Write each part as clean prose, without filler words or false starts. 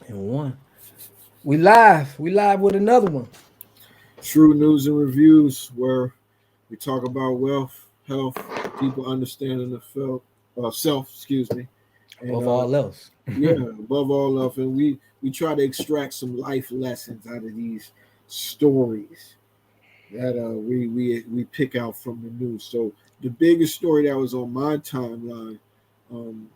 And one. We live. We live with another one. True news and reviews, where we talk about wealth, health, people understanding the self. Excuse me, and Above all else. yeah, above all else, and we try to extract some life lessons out of these stories that we pick out from the news. So the biggest story that was on my timeline, um,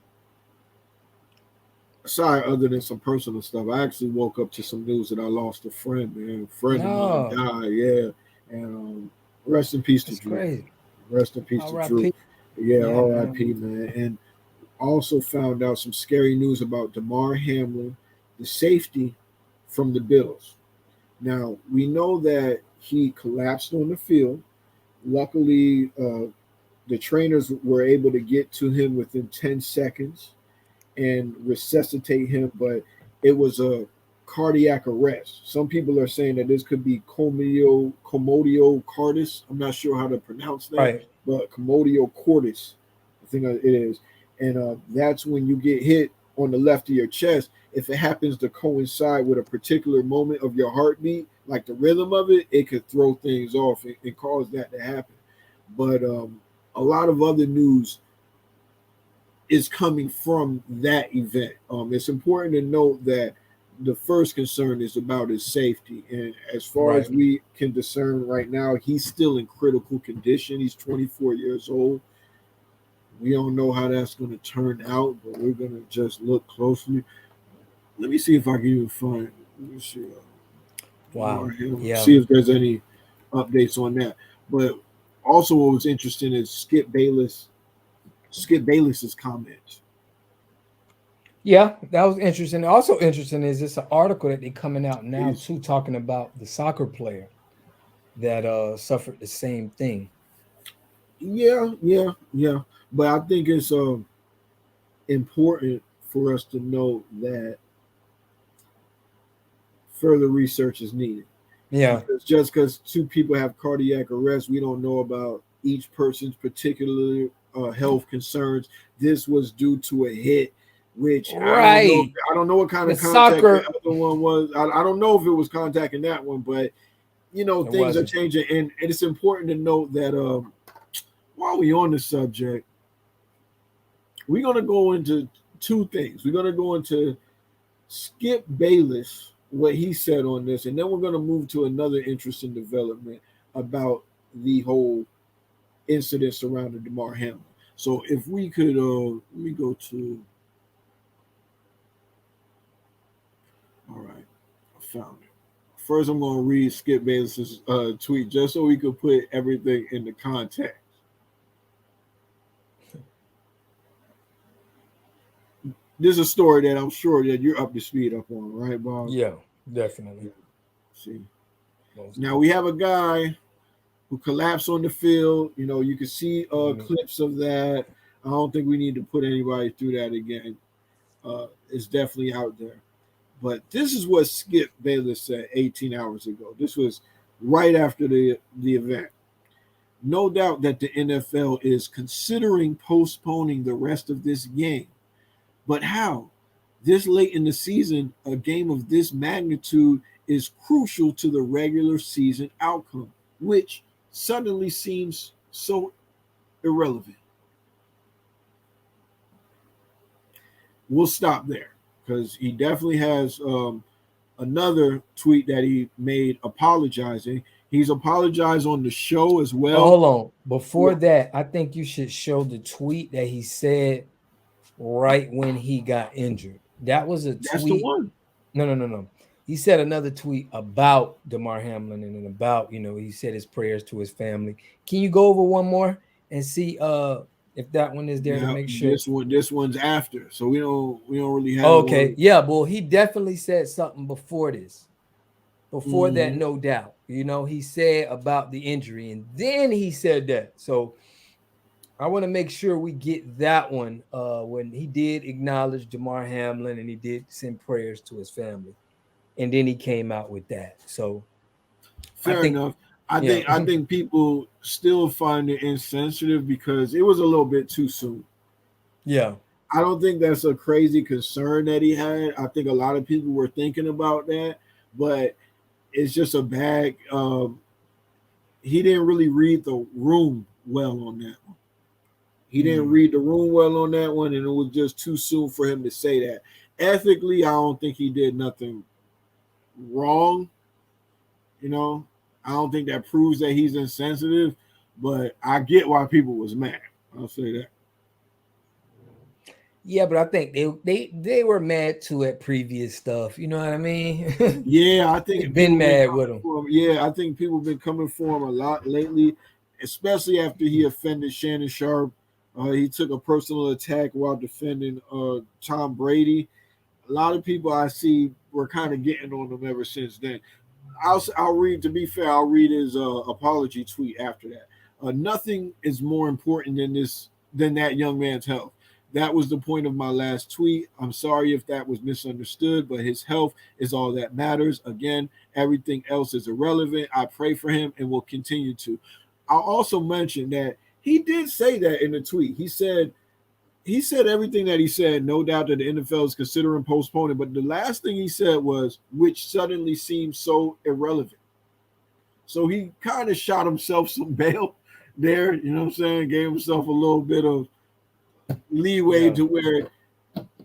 aside other than some personal stuff, I actually woke up to some news that I lost a friend, man. A friend of mine No, died, yeah. And rest in peace to that's Drew. crazy. Rest in peace to Drew. R.I.P. Yeah, Yeah, man. R.I.P. man. And also found out some scary news about Damar Hamlin, the safety from the Bills. Now we know that he collapsed on the field. Luckily, the trainers were able to get to him within 10 seconds and resuscitate him, but it was a cardiac arrest. Some people are saying that this could be commotio cordis. I'm not sure how to pronounce that, Right. but commotio cordis, I think it is. And that's when you get hit on the left of your chest. If it happens to coincide with a particular moment of your heartbeat, like the rhythm of it, it could throw things off and cause that to happen. But a lot of other news is coming from that event. It's important to note that the first concern is about his safety. And as far as Right. we can discern right now, he's still in critical condition. He's 24 years old. We don't know how that's going to turn out, but we're going to just look closely. Let me see if I can even find. Let me see. Wow. Yeah. See if there's any updates on that. But also, what was interesting is Skip Bayless. Skip Bayless's comments. Yeah, that was interesting. Also interesting is it's an article that they're coming out now He's too, talking about the soccer player that suffered the same thing. yeah. But I think it's important for us to know that further research is needed Yeah. because just because two people have cardiac arrest, we don't know about each person's particular health concerns. This was due to a hit, which I don't know. Right. I don't know what kind The of contact the soccer. other one was. I don't know if it was contact in that one, but It things are wasn't. changing, and it's important to note that while we on the subject, we're gonna go into two things. We're gonna go into Skip Bayless, what he said on this, and then we're gonna move to another interesting development about the whole incident surrounding Damar Hamlin. So if we could, let me go to. All right, I found it. First, I'm gonna read Skip Bayless's tweet just so we could put everything into context. This is a story that I'm sure that you're up to speed up on, right, Bob? Yeah, definitely. Yeah. See, Most now we definitely. have a guy who collapsed on the field. You can see Mhm. clips of that. I don't think we need to put anybody through that again. It's definitely out there. But this is what Skip Bayless said 18 hours ago. This was right after the event. No doubt that the NFL is considering postponing the rest of this game. But how? This late in the season, a game of this magnitude is crucial to the regular season outcome, which suddenly seems so irrelevant. We'll stop there because he definitely has another tweet that he made apologizing. He's apologized on the show as But well. hold on. Before What? that, I think you should show the tweet that he said right when he got injured. That was a That's the tweet. one. No. He said another tweet about Damar Hamlin and then about, he said his prayers to his family. Can you go over one more and see if that one is there to Yeah, make sure? this one's after, so we don't really have Okay. one. Yeah, well, he definitely said something before this. Before that, Mhm. no doubt. He said about the injury and then he said that. So I want to make sure we get that one when he did acknowledge Damar Hamlin and he did send prayers to his family. And then he came out with that. So I Fair think, enough. I yeah, think I think people still find it insensitive because it was a little bit too soon. yeah. I don't think that's a crazy concern that he had. I think a lot of people were thinking about that, but it's just a bad. He didn't really read the room well on that one. He didn't read the room well on that one, and it was just too soon for him to say that. Ethically, I don't think he did nothing wrong. You know, I don't think that proves that he's insensitive, but I get why people was mad. I'll say that. Yeah, but I think they were mad too at previous stuff. You know what I mean? Yeah, I They've think been people been mad coming with him. for him. Yeah, I think people been coming for him a lot lately, especially after he offended Shannon Sharp. He took a personal attack while defending Tom Brady. A lot of people I see were kind of getting on him ever since then. I'll read. To be fair, I'll read his apology tweet after that. Nothing is more important than that young man's health. That was the point of my last tweet. I'm sorry if that was misunderstood, but his health is all that matters. Again, everything else is irrelevant. I pray for him and will continue to. I'll also mention that he did say that in the tweet. He said everything that he said. No doubt that the NFL is considering postponing, but the last thing he said was, which suddenly seems so irrelevant. So he kind of shot himself some bail there. You know what I'm saying? Gave himself a little bit of leeway Yeah. to where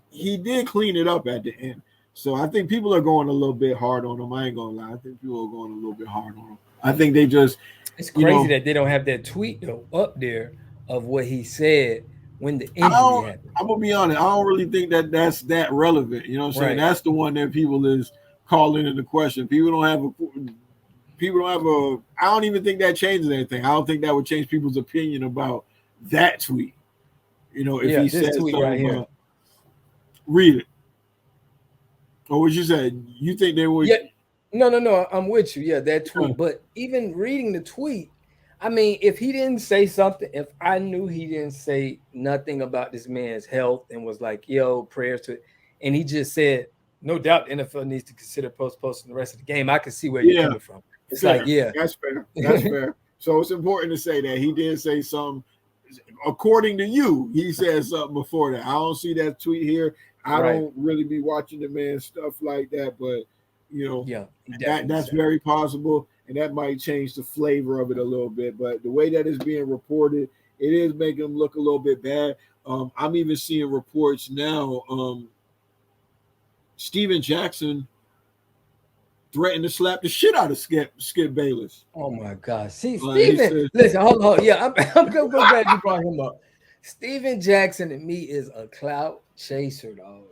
he did clean it up at the end. So I think people are going a little bit hard on him. I ain't gonna lie. I think people are going a little bit hard on him. I think they just, It's you crazy know, that they don't have that tweet though up there of what he said when the I injury don't. happened. I'm gonna be honest. I don't really think that that's that relevant. You know what I'm saying? Right. That's the one that people is calling into question. People don't have a. I don't even think that changes anything. I don't think that would change people's opinion about that tweet. If Yeah, he this said tweet right something here. about read it or what you said, you think they would? Yeah, no, I'm with you. Yeah, that tweet. But even reading the tweet, I mean, if he didn't say something, if I knew he didn't say nothing about this man's health and was like, yo, prayers to it, and he just said, no doubt the NFL needs to consider postponing the rest of the game, I can see where you're Yeah, coming from. It's like, fair. yeah. That's fair. That's fair. So it's important to say that he did say something. According to you, he said something before that. I don't see that tweet here. I Right. don't really be watching the man stuff like that, but you know Yeah, he that definitely that's said it. very possible, and that might change the flavor of it a little bit. But the way that it's being reported, it is making him look a little bit bad. I'm even seeing reports now. Steven Jackson threatened to slap the shit out of Skip Bayless. Oh my God. See, He Steven, said, listen, hold on. Yeah, I'm so glad you brought him up. Steven Jackson and me is a clout chaser, dog.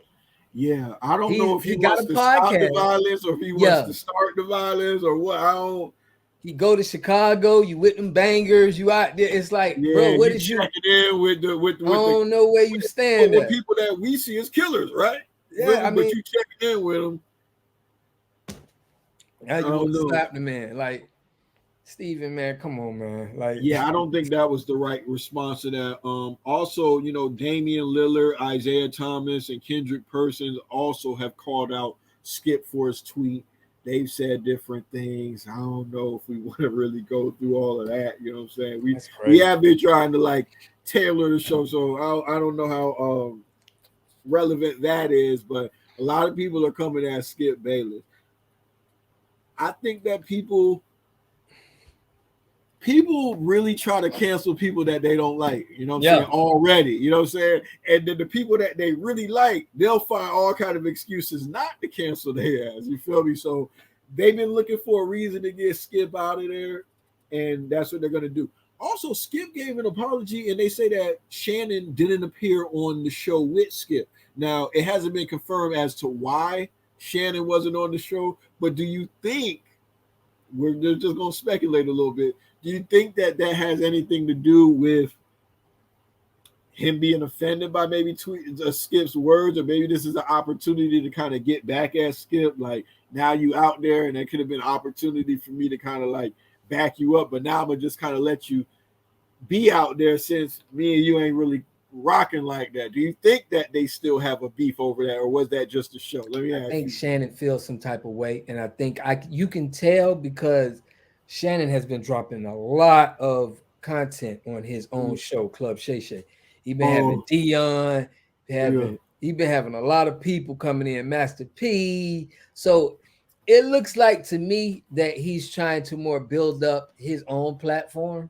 "Yeah, I don't know if he He got wants a to stop the podcast. violence or if he wants Yeah. to start the violence or what. I don't." He go to Chicago, you with them bangers, you out there. It's like, bro, Yeah, what you is you? checking in with the I don't know where you stand with at. people that we see as killers, right? Yeah, I Really, but mean, you checking in with them. now I you don't want to know. slap the man. Like, Steven, man, come on, man. Like, Yeah, I don't think that was the right response to that. Also, Damian Lillard, Isaiah Thomas, and Kendrick Persons also have called out Skip for his tweet. They've said different things. I don't know if we want to really go through all of that. You know what I'm saying? We that's we crazy. have been trying to like tailor the show, so I don't know how relevant that is, but a lot of people are coming at Skip Bayless. I think that people really try to cancel people that they don't like, you know what I'm saying, Yeah. already, you know what I'm saying? And then the people that they really like, they'll find all kind of excuses not to cancel their ass. You feel me? So they've been looking for a reason to get Skip out of there, and that's what they're gonna do. Also, Skip gave an apology, and they say that Shannon didn't appear on the show with Skip. Now, it hasn't been confirmed as to why Shannon wasn't on the show, but do you think we're just going to speculate a little bit? Do you think that that has anything to do with him being offended by maybe Skip's words, or maybe this is an opportunity to kind of get back at Skip? Like, now you out there, and that could have been an opportunity for me to kind of like back you up, but now I'm gonna just kind of let you be out there since me and you ain't really rocking like that. Do you think that they still have a beef over that, or was that just a show? Let me I ask think you. Shannon feels some type of way, and I think you can tell because Shannon has been dropping a lot of content on his own show, Club Shay Shay. He been having Oh, Dion. Yeah. He been having a lot of people coming in, Master P. So it looks like to me that he's trying to more build up his own platform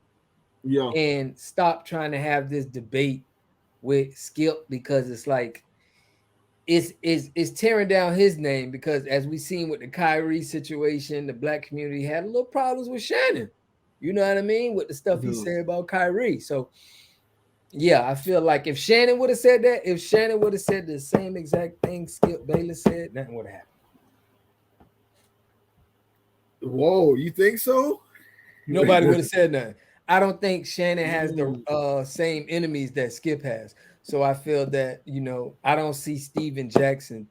Yeah. and stop trying to have this debate with Skip, because it's like it's tearing down his name, because as we seen with the Kyrie situation, the black community had a little problems with Shannon. You know what I mean? With the stuff he Yeah. said about Kyrie. So yeah, I feel like if Shannon would have said that, if Shannon would have said the same exact thing Skip Bayless said, nothing would have happened. Whoa, you think so? Nobody would have said nothing. I don't think Shannon has the Mm. same enemies that Skip has. So I feel that, I don't see Steven Jackson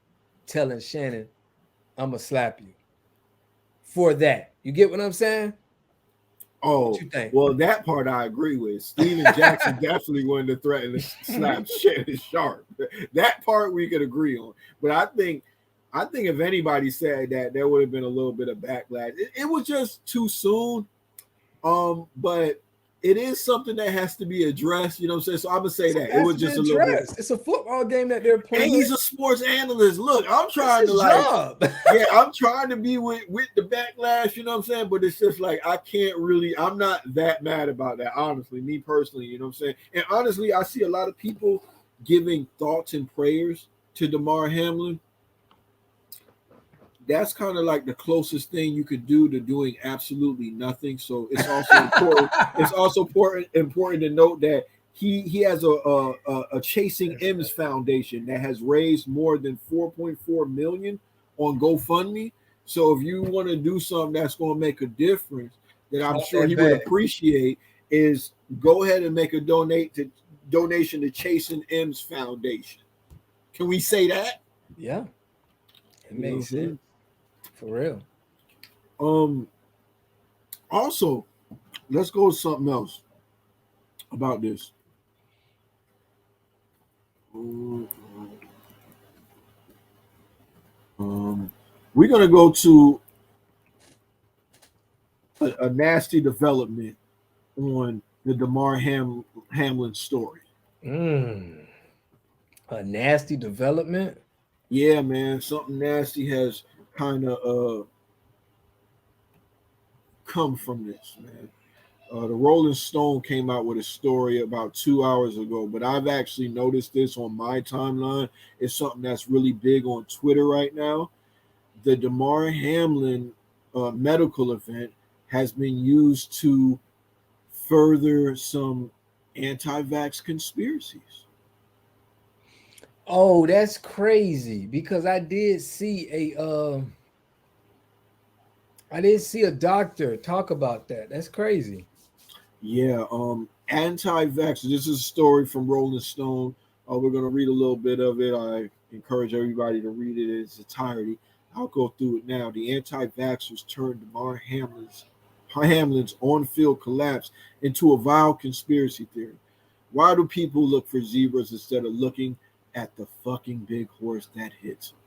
telling Shannon, I'm going to slap you for that. You get what I'm saying? What Oh, you think? well, that part I agree with. Steven Jackson definitely wanted to threaten to slap Shannon Sharp. That part we could agree on. But I think if anybody said that, there would have been a little bit of backlash. It was just too soon. But it is something that has to be addressed. You know what I'm saying? So I'm gonna say Something that it has was to be just a little bit. addressed. It's a football game that they're And playing. he's a sports analyst. Look, I'm That's trying to his like, job. yeah, I'm trying to be with the backlash, you know what I'm saying? But it's just like I can't really, I'm not that mad about that, honestly, me personally, you know what I'm saying? And honestly, I see a lot of people giving thoughts and prayers to Damar Hamlin. That's kind of like the closest thing you could do to doing absolutely nothing. So it's also important. It's also important to note that he has a Chasing M's Foundation that has raised more than 4.4 million on GoFundMe. So if you want to do something that's going to make a difference, that I'm Off sure that he would bag. appreciate, is go ahead and make a donation to Chasing M's Foundation. Can we say that? Yeah, it You know what I'm makes sense. saying? For real. Um. Also, let's go to something else about this. Um, we're gonna go to a nasty development on the Hamlin story. Mm, a nasty development. Yeah, man, something nasty has kind of come from this, man. The Rolling Stone came out with a story about 2 hours ago, but I've actually noticed this on my timeline. It's something that's really big on Twitter right now. The Damar Hamlin medical event has been used to further some anti-vax conspiracies. Oh, that's crazy, because I did see a doctor talk about that. That's crazy. Yeah, anti-vax. This is a story from Rolling Stone. We're going to read a little bit of it. I encourage everybody to read it in its entirety. I'll go through it now. The anti-vaxxers turned Damar Hamlin's on-field collapse into a vile conspiracy theory. Why do people look for zebras instead of looking at the fucking big horse that hits them?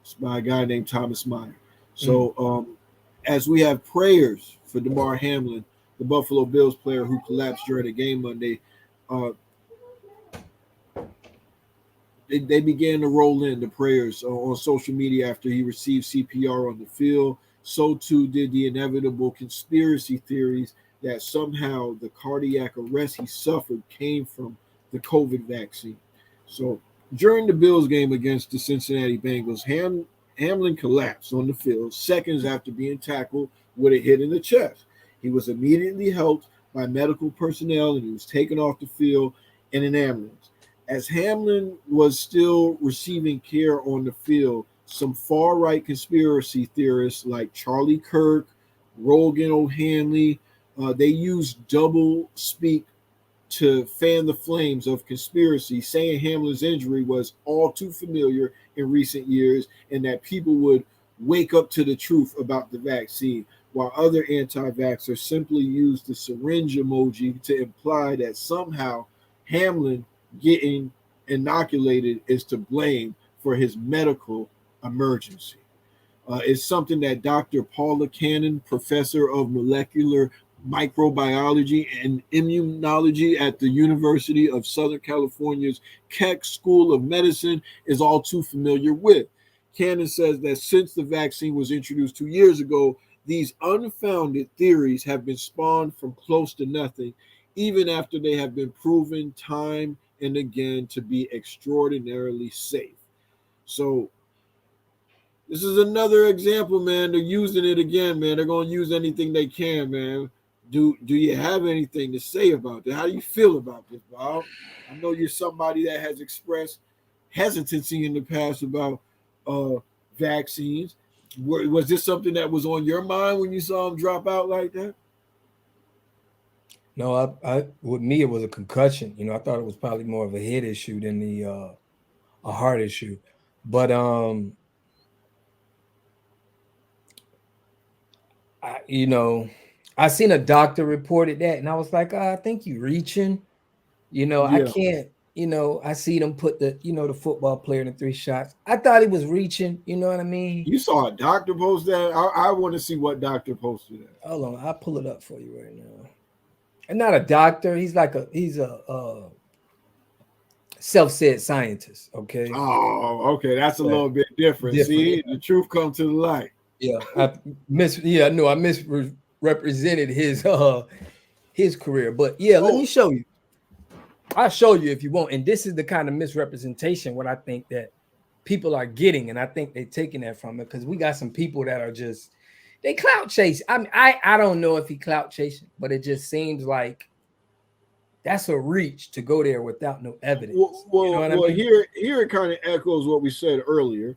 It's by a guy named Thomas Meyer. Mm. So, as we have prayers for Damar Hamlin, the Buffalo Bills player who collapsed during a game Monday, uh, they began to roll in the prayers on social media after he received CPR on the field. So too did the inevitable conspiracy theories that somehow the cardiac arrest he suffered came from the COVID vaccine. So during the Bills game against the Cincinnati Bengals, Hamlin collapsed on the field seconds after being tackled with a hit in the chest. He was immediately helped by medical personnel and he was taken off the field in an ambulance. As Hamlin was still receiving care on the field, some far right conspiracy theorists like Charlie Kirk, Rogan O'Hanley, they used double speak to fan the flames of conspiracy, saying Hamlin's injury was all too familiar in recent years and that people would wake up to the truth about the vaccine, while other anti vaxxers simply used the syringe emoji to imply that somehow Hamlin getting inoculated is to blame for his medical emergency. It's something that Dr. Paula Cannon, professor of molecular microbiology and immunology at the University of Southern California's Keck School of Medicine, is all too familiar with. Cannon says that since the vaccine was introduced 2 years ago, these unfounded theories have been spawned from close to nothing, even after they have been proven time and again to be extraordinarily safe. So this is another example, man. They're using it again, man. They're gonna use anything they can, man. Do you have anything to say about that? How do you feel about this, Bob? I know you're somebody that has expressed hesitancy in the past about uh, vaccines. Was this something that was on your mind when you saw them drop out like that? No, I with me it was a concussion. I thought it was probably more of a head issue than the a heart issue. But I, I seen a doctor reported that, and I was like, I think you reaching. I Yeah. can't. I see them put the football player in the 3 shots. I thought he was reaching. You know what I mean? You saw a doctor post that? I want to see what doctor posted that. Hold on, I'll pull it up for you right now. And not a doctor. He's a self-said scientist. Okay, Oh, okay. That's a but little bit different. different. See, the truth comes to the light. Yeah, I misrepresented his career. But yeah, let Oh, me show you. I'll show you if you want. And this is the kind of misrepresentation what I think that people are getting, and I think they're taking that from it because we got some people that are just they clout chase. I don't know if he clout chasing, but it just seems like that's a reach to go there without no well, evidence. You know well, what I well mean? here it kind of echoes what we said earlier.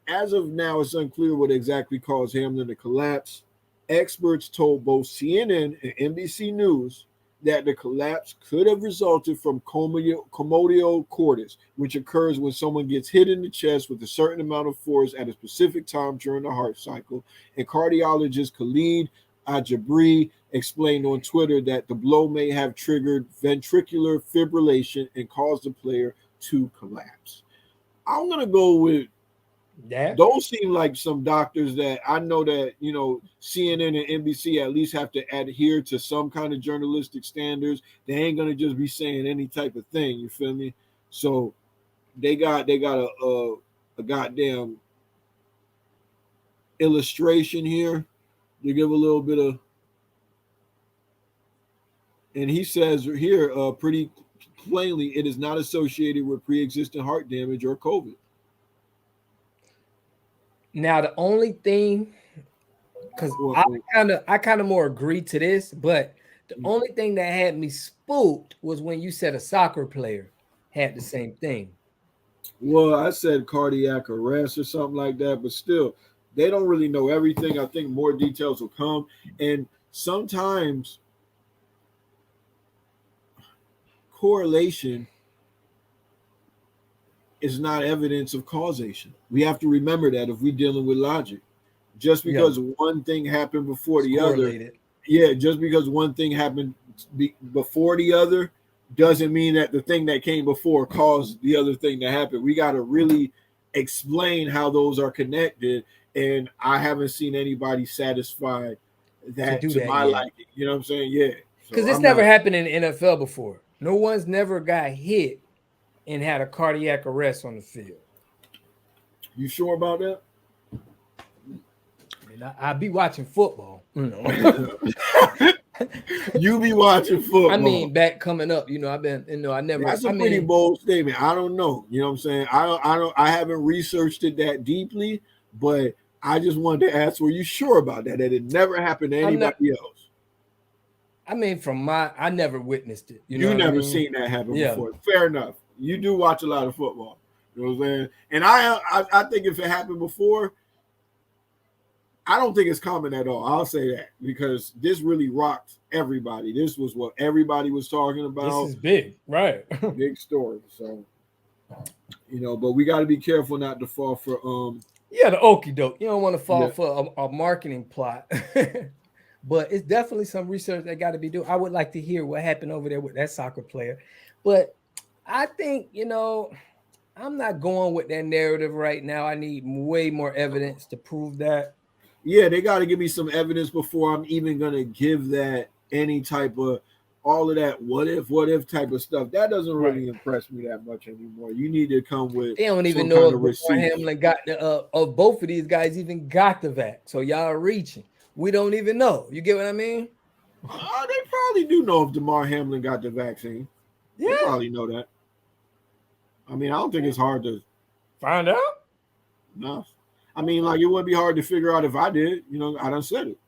As of now, it's unclear what exactly caused Hamlin to collapse. Experts told both CNN and NBC News that the collapse could have resulted from commotio cordis, which occurs when someone gets hit in the chest with a certain amount of force at a specific time during the heart cycle. And cardiologist Khalid Ajabri explained on Twitter that the blow may have triggered ventricular fibrillation and caused the player to collapse. I'm gonna go with Yeah. those seem like some doctors that I know that CNN and NBC at least have to adhere to some kind of journalistic standards. They ain't gonna just be saying any type of thing. You feel me? So they got a goddamn illustration here to give a little bit of, and he says here pretty plainly it is not associated with pre-existing heart damage or COVID. Now the only thing, because Well, I kind of more agree to this, but the mm, only thing that had me spooked was when you said a soccer player had the same thing. well, I said cardiac arrest or something like that, but still, they don't really know everything. I think more details will come, and sometimes correlation is not evidence of causation. We have to remember that if we're dealing with logic. Just Yeah, because one thing happened before it's the other, correlated. yeah, just because one thing happened before the other doesn't mean that the thing that came before caused the other thing to happen. We got to really explain how those are connected, and I haven't seen anybody satisfy To that do to that my yet. liking. You know what I'm saying? Yeah. Because So this I'm never not. happened in the NFL before. No one's never got hit and had a cardiac arrest on the field. You sure about that? I mean, I be watching football, You be watching I mean, football. back coming up, I've been, I never, That's I a pretty mean, bold statement. I don't know. You know what I'm saying? I haven't researched it that deeply, but I just wanted to ask, were you sure about that? That it never happened to I'm not, anybody else? I mean, I never witnessed it. You know You what I never mean? seen that happen Yeah. before. Fair enough. You do watch a lot of football. You know what I'm saying? And I think if it happened before, I don't think it's common at all. I'll say that because this really rocked everybody. This was what everybody was talking This about. is big, right? Big story. So, but we got to be careful not to fall for Yeah, the okie doke. You don't want to fall yeah. for a marketing plot. But it's definitely some research that got to be done. I would like to hear what happened over there with that soccer player. But I think, I'm not going with that narrative right now. I need way more evidence to prove that. Yeah, they got to give me some evidence before I'm even gonna give that any type of all of that what if type of stuff. That doesn't Right. really impress me that much anymore. You need to come with They don't even some know kind if of Damar receipts. Hamlin got the of both of these guys even got the vac. So y'all are reaching. We don't even know. You get what I mean? They probably do know if Damar Hamlin got the vaccine. They Yeah. probably know that. I mean, I don't think it's hard to Find out. no. I mean, like it wouldn't be hard to figure out if I did. You know, I done said it.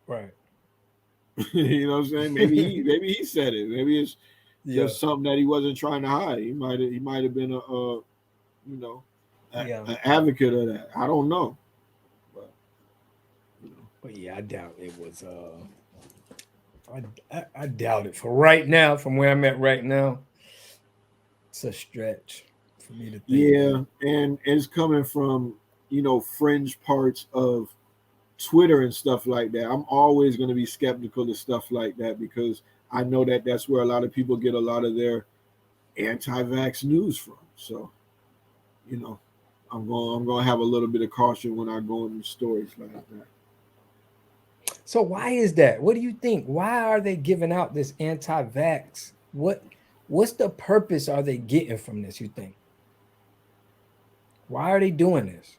Right. You know what I'm saying? Maybe he said it. Maybe it's Yeah. just something that he wasn't trying to hide. He might have been you know Yeah. an advocate of that. I don't know, but you know. But yeah, I doubt it was I doubt it. For right now, from where I'm at right now, it's a stretch for me to think that. Yeah, and it's coming from fringe parts of Twitter and stuff like that. I'm always going to be skeptical of stuff like that because I know that that's where a lot of people get a lot of their anti-vax news from. So, you know, I'm going to have a little bit of caution when I go into stories like that. So why is that? What do you think? Why are they giving out this anti-vax? What's the purpose are they getting from this, you think? Why are they doing this?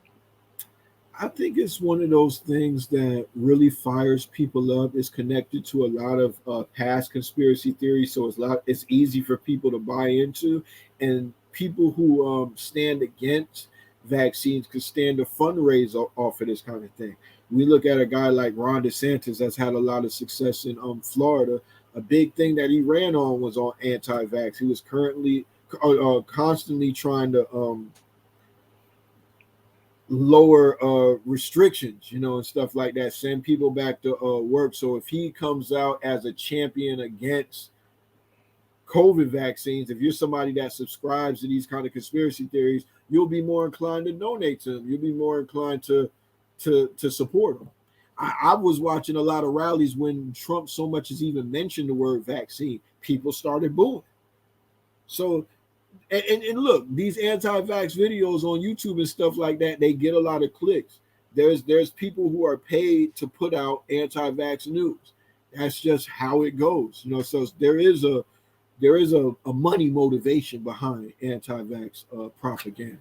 I think it's one of those things that really fires people up. It's connected to a lot of past conspiracy theories, so it's easy for people to buy into, and people who stand against vaccines could stand to fundraise off of this kind of thing. We look at a guy like Ron DeSantis that's had a lot of success in Florida. A big thing that he ran on was on anti-vax. He was currently constantly trying to lower restrictions, and stuff like that. Send people back to work. So if he comes out as a champion against COVID vaccines, if you're somebody that subscribes to these kind of conspiracy theories, you'll be more inclined to donate to them. You'll be more inclined to support them. I was watching a lot of rallies when Trump so much as even mentioned the word vaccine. People started booing. So and look, these anti-vax videos on YouTube and stuff like that, they get a lot of clicks. There's people who are paid to put out anti-vax news. That's just how it goes. So there is a money motivation behind anti-vax propaganda.